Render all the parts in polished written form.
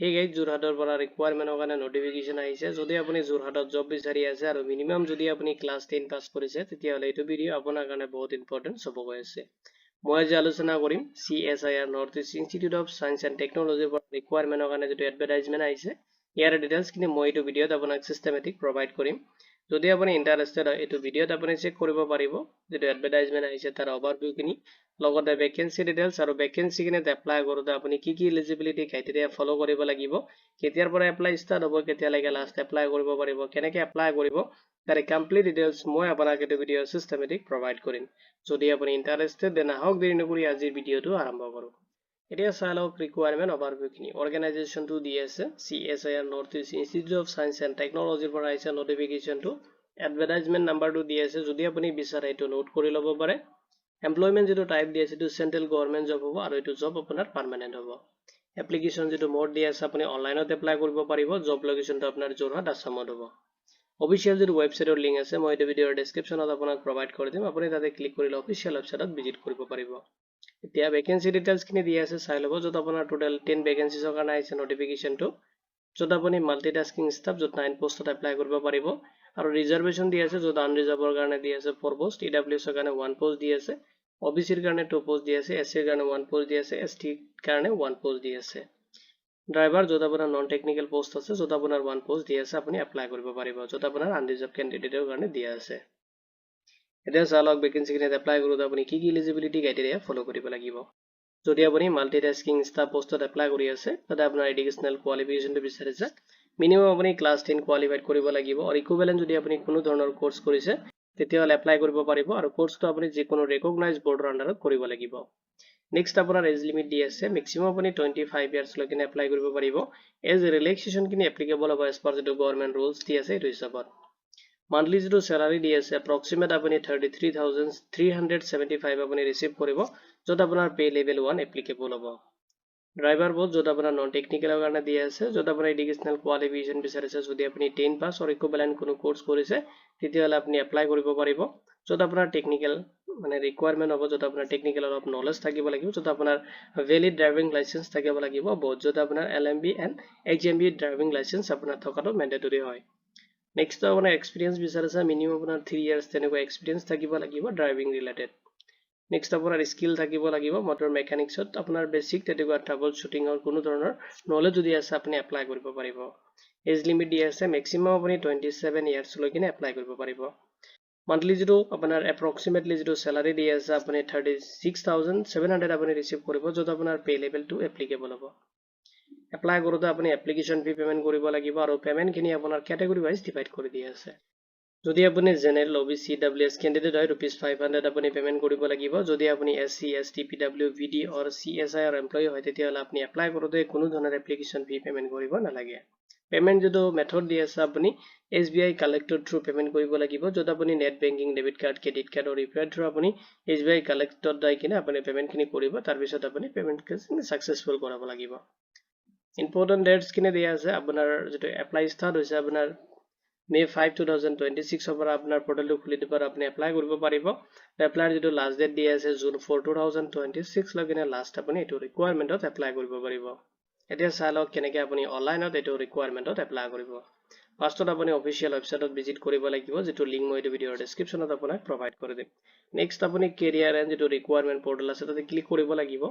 Hey guys, যোৰহাটৰ পৰা ৰিকুৱাৰমেন্টৰ কাৰণে নোটিফিকেশন আহিছে। যদি আপুনি যোৰহাটত জব বিচাৰি আছে আৰু মিনিমাম যদি আপুনি ক্লাছ 10 পাছ কৰিছে তেতিয়াহ'লে এইটো ভিডিঅ' আপোনাৰ কাৰণে বহুত ইম্পৰ্টেন্ট হ'ব গৈ আছে। মই আজি আলোচনা কৰিম CSIR north east institute of science and টেকনলজিৰ পৰা ৰিকুৱাৰমেন্টৰ কাৰণে যেটো এডভাৰটাইজমেন্ট আহিছে ইয়াৰ ডিটেইলছখিনি মই এইটো ভিডিঅ'ত আপোনাক সিস্টেমেটিক প্ৰভাইড কৰিম। যদি আপুনি ইন্টাৰেষ্টেড হয় এইটো ভিডিঅ'ত আপুনি চেক কৰিব পাৰিব যেটো এডভাৰটাইজমেন্ট আহিছে তাৰ ওভাৰভিউখিনি লগতে ভ্যাকেন্সি ডিটেইলছ আৰু ভ্যাকেন্সি কিনে এপ্লাই কৰোতে আপুনি কি এলিজিবিলিটি ক্ৰাইটেৰিয়া ফলো কৰিব লাগিব, কেতিয়াৰ পৰা এপ্লাই ষ্টাৰ্ট হ'ব, কেতিয়ালৈকে লাষ্ট এপ্লাই কৰিব পাৰিব, কেনেকৈ এপ্লাই কৰিব তাৰ কমপ্লিট ডিটেইলছ মই আপোনাক এইটো ভিডিঅ' সিস্টেমেটিক প্ৰভাইড কৰিম। যদি আপুনি ইন্টাৰেষ্টেড দেন আহক দেৰি নকৰি আজিৰ ভিডিঅ'টো আৰম্ভ কৰোঁ। এতিয়া চাই লওক ৰিকুৱাৰমেন্ট ওভাৰভিউখিনি। অৰ্গেনাইজেশ্যনটো দি আছে CSIR north east institute of science and টেকনলজিৰ পৰা আহিছে নোটিফিকেশনটো। এডভাৰটাইজমেন্ট নাম্বাৰটো দি আছে, যদি আপুনি বিচাৰে এইটো নোট কৰি ল'ব পাৰে। এমপ্লয়মেন্ট যেটো টাইপ দি আছে এইটো সেন্ট্ৰেল গভৰ্নমেন্ট জব হ'ব আৰু এইটো জব আপোনাৰ পাৰ্মানেন্ট হ'ব। এপ্লিকেশন যেটো মোড দি আছে আপুনি অনলাইনত এপ্লাই কৰিব পাৰিব। জব লোকেশনটো আপোনাৰ যোৰহাট আসামত হ'ব। অফিচিয়েল যেটো ওয়েবসাইটৰ লিংক আছে মই এইটো ভিডিঅ'ৰ ডেসক্ৰিপচনত আপোনাক প্ৰভাইড কৰি দিম, আপুনি তাতে ক্লিক কৰিলে অফিচিয়েল ওয়েবসাইটত ভিজিট কৰিব পাৰিব। এতিয়া ভ্যাকেন্সি ডিটেইলছখিনি দি আছে চাই ল'ব। যত আপোনাৰ টোটাল 10 ভ্যাকেন্সিৰ কাৰণে আহিছে নোটিফিকেশনটো, যত আপুনি মাল্টিটাস্কিং ষ্টাফ যত 9 পোষ্টত এপ্লাই কৰিব পাৰিব আৰু ৰিজাৰ্ভেশন দি আছে যত আনৰিজাৰ্ভৰ কাৰণে দি আছে 4 পোষ্ট, EWS ৰ কাৰণে 1 পোষ্ট দি আছে, OBC ৰ কাৰণে 2 পোষ্ট দি আছে, SC ৰ কাৰণে 1 পোষ্ট দি আছে, ST ৰ কাৰণে 1 পোষ্ট দি আছে। ড্ৰাইভাৰ যত আপোনাৰ নন টেকনিক্যাল পোষ্ট আছে যত আপোনাৰ 1 পোষ্ট দি আছে আপুনি এপ্লাই কৰিব পাৰিব, যত আপোনাৰ আনৰিজাৰ্ভ ক্যান্ডিডেটৰ কাৰণে দিয়া আছে। এতিয়া চালক ভ্যাকেন্সিখিনি এপ্লাই কৰোতে আপুনি কি এলিজিবিলিটি ক্ৰাইটেৰিয়া ফলো কৰিব লাগিব। যদি আপুনি মাল্টিটাস্কিং ষ্টাফ পোষ্টত এপ্লাই কৰি আছে তাতে আপোনাৰ এডুকেশনাল কোৱালিফিকেশনটো বিচাৰিছে, মিনিমাম আপুনি ক্লাছ 10 কোৱালিফাইড কৰিব লাগিব আৰু ইকুইভ্যালেন্ট যদি আপুনি কোনো ধৰণৰ কোৰ্স কৰিছে তেতিয়াহ'লে এপ্লাই কৰিব পাৰিব আৰু কোৰ্সটো আপুনি যিকোনো ৰেকগনাইজড বৰ্ডৰ আন্ডাৰত কৰিব লাগিব। নেক্সট আপোনাৰ এজ লিমিট দি আছে, মেক্সিমাম আপুনি 25 ইয়াৰ্স লৈকে এপ্লাই কৰিব পাৰিব। এজ ৰিলেক্সেশন কিনি এপ্লিকেবল হ'ব এজ পাৰ যেটো গভৰ্নমেন্ট ৰুলছ দি আছে এইটো হিচাপত। মান্থলি যেটো স্যালাৰি দি আছে এপ্ৰক্সিমেট আপুনি 33,375 আপুনি ৰিসিভ কৰিব, যত আপোনাৰ পে লেভেল 1 এপ্লিকেবল হ'ব। ড্ৰাইভাৰ পোষ্ট যত আপোনাৰ নন টেকনিক্যালৰ কাৰণে দি আছে, যত আপোনাৰ এডুকেশনাল কোৱালিফিকেশন বিচাৰিছে, যদি আপুনি 10 পাছ অৰ ইকুইভ্যালেন্ট কোনো কোৰ্স কৰিছে তেতিয়াহ'লে আপুনি এপ্লাই কৰিব পাৰিব। যত আপোনাৰ টেকনিক্যাল মানে ৰিকুৱাৰমেন্ট হ'ব, যত আপোনাৰ টেকনিক্যাল অলপ নলেজ থাকিব লাগিব, যত আপোনাৰ ভ্যালিড ড্ৰাইভিং লাইসেন্স থাকিব লাগিব, যত আপোনাৰ LMB and HMB driving licence আপোনাৰ থকাটো মেন্ডেটৰি হয়। নেক্সট আপোনাৰ এক্সপিৰিয়েন্স বিচাৰিছে, মিনিমাম আপোনাৰ 3 ইয়াৰ্স তেনেকুৱা এক্সপিৰিয়েন্স থাকিব লাগিব ড্ৰাইভিং ৰিলেটেড। নেক্সট আপোনাৰ স্কিল থাকিব লাগিব মটৰ মেকানিক্সত আপোনাৰ বেসিক তেনেকুৱা ট্ৰাবল শুটিংৰ কোনো ধৰণৰ নলেজ যদি আছে আপুনি এপ্লাই কৰিব পাৰিব। এজ লিমিট দি আছে, মেক্সিমাম আপুনি 27 ইয়াৰ্স লৈকে এপ্লাই কৰিব পাৰিব। মান্থলি যেটো আপোনাৰ এপ্ৰক্সিমেটলি যেটো স্যালাৰি দি আছে আপুনি 36,700 আপুনি ৰিসিভ কৰিব, যত আপোনাৰ পে লেভেল 2 এপ্লিকেবল হ'ব। এপ্লাই কৰোতে আপুনি এপ্লিকেশন ফি পেমেন্ট কৰিব লাগিব আৰু পেমেন্ট খিনি আপোনাৰ ক্যাটাগৰি ওয়াইজ ডিভাইড কৰি দিয়া আছে। যদি আপুনি জেনাৰেল OBC WS ক্যান্ডিডেট হয় ₹500 আপুনি পেমেন্ট কৰিব লাগিব। যদি আপুনি SC ST PW VD অৰ CSIR এমপ্লয়ি হয় তেতিয়াহ'লে আপুনি এপ্লাই কৰোতে কোনো ধৰণৰ এপ্লিকেশন ফি পেমেন্ট কৰিব নালাগে। পেমেন্ট যেটো মেথড দি আছে আপুনি SBI কালেক্টৰ থ্ৰু পেমেন্ট কৰিব লাগিব, যত আপুনি net banking debit card credit card or UPI through আপুনি SBI কালেক্টৰ দাই কিনে আপুনি পেমেন্ট খিনি কৰিব, তাৰ পিছত আপুনি পেমেন্ট খিনি সাকসেসফুল কৰাব লাগিব। ইম্পৰ্টেন্ট ডেটস কিনে দিয়া আছে, আপোনাৰ যেটো এপ্লাই ষ্টাৰ্ট হৈছে আপোনাৰ May 5, 2026 পৰা আপোনাৰ পোৰ্টেলটো খুলি দিব আৰু আপুনি এপ্লাই কৰিব পাৰিব। এপ্লাইৰ যেটো লাষ্ট ডেট দি আছে June 4, 2026 লৈকে লাষ্ট আপুনি এইটো ৰিকুৱাৰমেন্টত এপ্লাই কৰিব পাৰিব। এতিয়া চাই লওক কেনেকৈ আপুনি অনলাইনত এইটো ৰিকুৱাৰমেন্টত এপ্লাই কৰিব। ফাৰ্ষ্টত আপুনি অফিচিয়েল ওয়েবসাইটত ভিজিট কৰিব লাগিব, যেটো লিংক মই এইটো ভিডিঅ'ৰ ডেসক্ৰিপচনত আপোনাক প্ৰভাইড কৰি দিম। নেক্সট আপুনি কেৰিয়াৰ এণ্ড যেটো ৰিকুৱাৰমেন্ট পোৰ্টেল আছে তাতে ক্লিক কৰিব লাগিব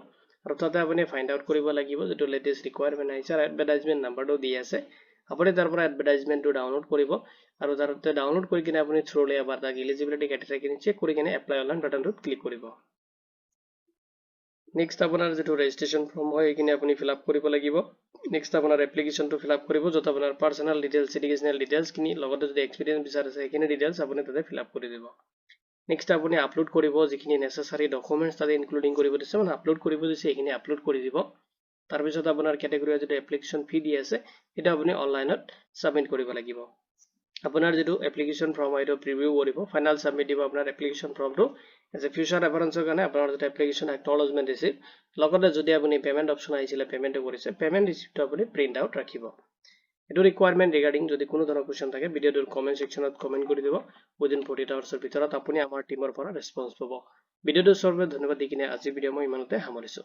আৰু তাতে আপুনি ফাইন্ড আউট কৰিব লাগিব যেটো লেটেষ্ট ৰিকুৱাৰমেন্ট আহিছে আৰু এডভাৰটাইজমেন্ট নাম্বাৰটো দি আছে। আপুনি তাৰ পৰা এডভাৰটাইজমেন্টটো ডাউনলোড কৰিব আৰু তাতে ডাউনলোড কৰি কিনে আপুনি থ্ৰুলি এবাৰ তাক এলিজিবিলিটি ক্ৰাইটেৰিয়াখিনি চেক কৰি কিনে এপ্লাই অনলাইন বাটনটোত ক্লিক কৰিব। নেক্সট আপোনাৰ যেটো ৰেজিষ্ট্ৰেচন ফৰ্ম হয় এইখিনি আপুনি ফিল আপ কৰিব লাগিব। নেক্সট আপোনাৰ এপ্লিকেশনটো ফিল আপ কৰিব, যত আপোনাৰ পাৰ্সোনাল ডিটেইলছ এডুকেশনাল ডিটেইলছ খিনি লগতে যদি এক্সপিৰিয়েন্স বিচাৰিছে সেইখিনি ডিটেইলছ আপুনি তাতে ফিল আপ কৰি দিব। নেক্সট আপুনি আপলোড কৰিব যিখিনি নেসেসাৰী ডকুমেন্টছ তাতে ইনক্লুডিং কৰিব দিছে, মানে আপলোড কৰিব দিছে এইখিনি আপলোড কৰি দিব। তাৰ পিছত আপোনাৰ ক্যাটাগৰি যেটো এপ্লিকেশন ফি দি আছে এটা আপুনি অনলাইনত সাবমিট কৰিব লাগিব। আপোনাৰ যেটো এপ্লিকেশন ফৰ্ম হয় এটো প্ৰিভিউ কৰিব, ফাইনাল সাবমিট দিব আপোনাৰ এপ্লিকেশন ফৰ্মটো এজ এ ফিউচাৰ ৰেফাৰেন্সৰ কাৰণে আপোনাৰ যেটো এপ্লিকেশন একনলেজমেন্ট ৰিসিপ্ট লগতে যদি আপুনি পেমেন্ট অপচন আহিছিলে পেমেন্টটো কৰিছে পেমেন্ট ৰিসিপ্টটো আপুনি প্ৰিন্ট আউট ৰাখিব। এটো ৰিকুৱাৰমেন্ট ৰিগাৰ্ডিং যদি কোনো ধৰণৰ কোৱেশ্চন থাকে ভিডিঅ'টোৰ কমেন্ট সেকশনত কমেন্ট কৰি দিব, উইদিন 48 আৱাৰ্ছৰ ভিতৰত আপুনি আমাৰ টিমৰ পৰা ৰেসপন্স পাব। ভিডিঅ'টো চোৱাৰ বাবে ধন্যবাদ দি কিনে আজি ভিডিঅ' মই ইমানতে সামৰিছো।